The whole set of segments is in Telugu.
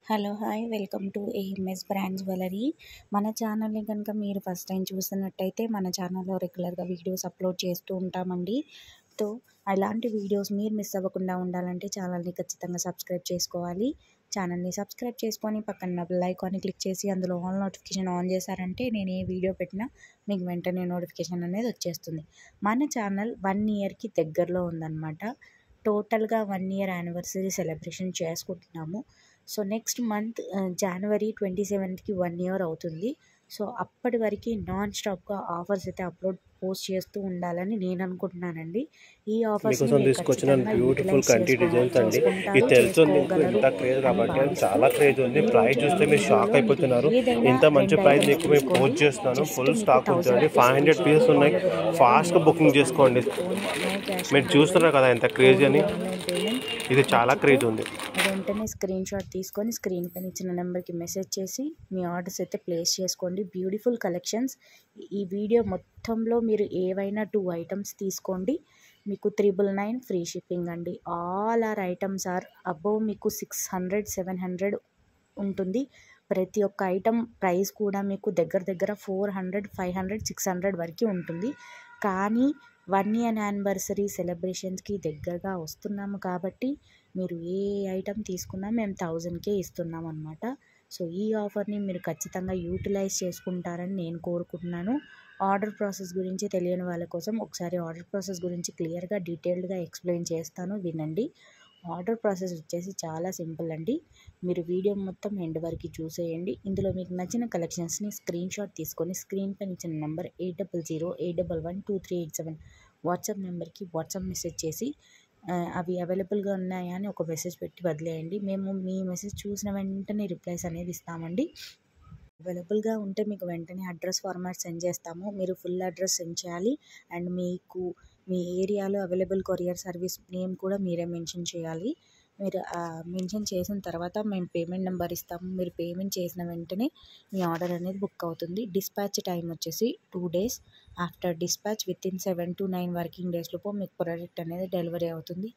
Hello hi welcome to AMS brand jewellery. మన ఛానల్ని కనుక మీరు ఫస్ట్ టైం చూస్తున్నట్టయితే మన ఛానల్లో రెగ్యులర్గా వీడియోస్ అప్లోడ్ చేస్తూ ఉంటామండి. అలాంటి వీడియోస్ మీరు మిస్ అవ్వకుండా ఉండాలంటే ఛానల్ని ఖచ్చితంగా సబ్స్క్రైబ్ చేసుకోవాలి. ఛానల్ని సబ్స్క్రైబ్ చేసుకొని పక్కన బెల్ ఐకాన్ని క్లిక్ చేసి అందులో ఆల్ నోటిఫికేషన్ ఆన్ చేశారంటే నేను ఏ వీడియో పెట్టినా మీకు వెంటనే నోటిఫికేషన్ అనేది వచ్చేస్తుంది. మన ఛానల్ 1 ఇయర్కి దగ్గరలో ఉందన్నమాట. టోటల్గా 1 ఇయర్ యానివర్సరీ సెలబ్రేషన్ చేసుకుంటున్నాము. సో నెక్స్ట్ మంత్ జనవరి 27కి 1 ఇయర్ అవుతుంది. సో అప్పటి వరకు నాన్ స్టాప్గా ఆఫర్స్ అయితే పోస్ట్ చేస్తూ ఉండాలని నేను అనుకుంటున్నానండి. ఈ ఆఫర్స్ తీసుకొచ్చిన బ్యూటిఫుల్ కంటి డిజైన్స్ అండి. ఇది తెలుస్తుంది మీకు ఎంత క్రేజ్ కాబట్టి చాలా క్రేజ్ ఉంది. ప్రైస్ చూస్తే మీరు షాక్ అయిపోతున్నారు. ఇంత మంచి ప్రైస్ మీకు మేము పోస్ట్ చేస్తున్నాను. ఫుల్ స్టాక్ ఉంటుందండి. 500 పీసెస్ ఉన్నాయి. ఫాస్ట్గా బుకింగ్ చేసుకోండి. మీరు చూస్తున్నారు కదా ఎంత క్రేజ్ అని. ఇది చాలా క్రేజ్ ఉంది. వెంటనే స్క్రీన్ షాట్ తీసుకొని స్క్రీన్ పైన ఇచ్చిన నెంబర్కి మెసేజ్ చేసి మీ ఆర్డర్స్ అయితే ప్లేస్ చేసుకోండి. Beautiful collections. ఈ వీడియో మొత్తంలో మీరు ఏవైనా 2 ఐటమ్స్ తీసుకోండి, మీకు 999 ఫ్రీ షిప్పింగ్ అండి. All our items are above మీకు 600 700 ఉంటుంది. ప్రతి ఒక్క ఐటమ్ ప్రైస్ కూడా మీకు దగ్గర 400 500 600 వరకు ఉంటుంది. కానీ 1 ఇయర్ యానివర్సరీ సెలబ్రేషన్స్కి దగ్గరగా వస్తున్నాము కాబట్టి మీరు ఏ ఐటమ్ తీసుకున్నా మేము 1000కే ఇస్తున్నాం అన్నమాట. సో ఈ ఆఫర్ని మీరు ఖచ్చితంగా యూటిలైజ్ చేసుకుంటారని నేను కోరుకుంటున్నాను. ఆర్డర్ ప్రాసెస్ గురించి తెలియని వాళ్ళ కోసం ఒకసారి ఆర్డర్ ప్రాసెస్ గురించి క్లియర్గా డీటెయిల్డ్గా ఎక్స్ప్లెయిన్ చేస్తాను, వినండి. ఆర్డర్ ప్రాసెస్ వచ్చేసి చాలా సింపుల్ అండి. మీరు వీడియో మొత్తం ఎండ్ వరకు చూసేయండి. ఇందులో మీకు నచ్చిన కలెక్షన్స్ని స్క్రీన్ షాట్ తీసుకొని స్క్రీన్ పైన ఇచ్చిన నెంబర్ 8008112387 వాట్సాప్ నెంబర్కి వాట్సాప్ మెసేజ్ చేసి అవి అవైలబుల్గా ఉన్నాయా అని ఒక మెసేజ్ పెట్టి వదిలేయండి. మేము మీ మెసేజ్ చూసిన వెంటనే రిప్లైస్ అనేది ఇస్తామండి. అవైలబుల్గా ఉంటే మీకు వెంటనే అడ్రస్ ఫార్మాట్ సెండ్ చేస్తాము. మీరు ఫుల్ అడ్రస్ సెండ్ చేయాలి. అండ్ మీకు మీ ఏరియాలో అవైలబుల్ కొరియర్ సర్వీస్ నేమ్ కూడా మీరే మెన్షన్ చేయాలి. మీరు మెన్షన్ చేసిన తర్వాత మేము పేమెంట్ నెంబర్ ఇస్తాము. మీరు పేమెంట్ చేసిన వెంటనే మీ ఆర్డర్ అనేది బుక్ అవుతుంది. డిస్పాచ్ టైం వచ్చేసి 2 days. After dispatch within 7 to 9 working days లోపు మీకు ప్రోడక్ట్ అనేది డెలివరీ అవుతుంది.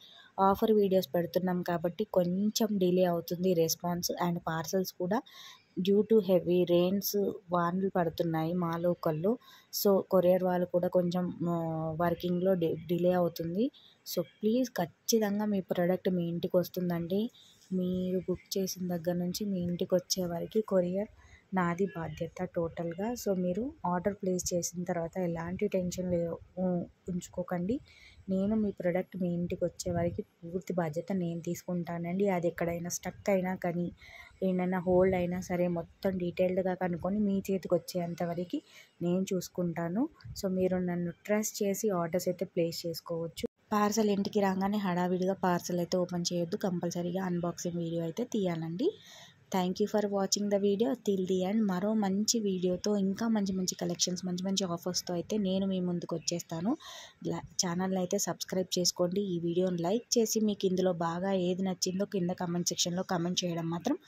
ఆఫర్ వీడియోస్ పెడుతున్నాం కాబట్టి కొంచెం డిలే అవుతుంది రెస్పాన్స్. అండ్ పార్సల్స్ కూడా డ్యూ టు హెవీ రెయిన్స్ వానలు పడుతున్నాయి మా లోకల్లో. సో కొరియర్ వాళ్ళు కూడా కొంచెం వర్కింగ్లో డిలే అవుతుంది. సో ప్లీజ్ ఖచ్చితంగా మీ ప్రోడక్ట్ మీ ఇంటికి వస్తుందండి. మీరు బుక్ చేసిన దగ్గర నుంచి మీ ఇంటికి వచ్చే వరకు కొరియర్ నాది బాధ్యత టోటల్గా. సో మీరు ఆర్డర్ ప్లేస్ చేసిన తర్వాత ఎలాంటి టెన్షన్ ఉంచుకోకండి. నేను మీ ప్రోడక్ట్ మీ ఇంటికి వచ్చే వరకు పూర్తి బాధ్యత నేను తీసుకుంటానండి. అది ఎక్కడైనా స్టక్ అయినా కానీ ఏమైనా హోల్డ్ అయినా సరే మొత్తం డీటెయిల్డ్గా కనుక్కొని మీ చేతికి వచ్చేంత వరకు నేను చూసుకుంటాను. సో మీరు నన్ను ట్రస్ట్ చేసి ఆర్డర్స్ అయితే ప్లేస్ చేసుకోవచ్చు. పార్సల్ ఇంటికి రాగానే హడావిడిగా పార్సల్ అయితే ఓపెన్ చేయొద్దు. కంపల్సరీగా అన్బాక్సింగ్ వీడియో అయితే తీయాలండి. Thank you for watching the video till the end. మరో మంచి వీడియోతో ఇంకా మంచి కలెక్షన్స్ మంచి ఆఫర్స్తో అయితే నేను మీ ముందుకు వచ్చేస్తాను. ఛానల్ అయితే సబ్స్క్రైబ్ చేసుకోండి. ఈ వీడియోని లైక్ చేసి మీకు ఇందులో బాగా ఏది నచ్చిందో కింద కామెంట్ సెక్షన్లో కామెంట్ చేయడం మాత్రం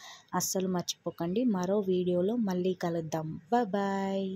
అస్సలు మర్చిపోకండి. మరో వీడియోలో మళ్ళీ కలుద్దాం. బాయ్.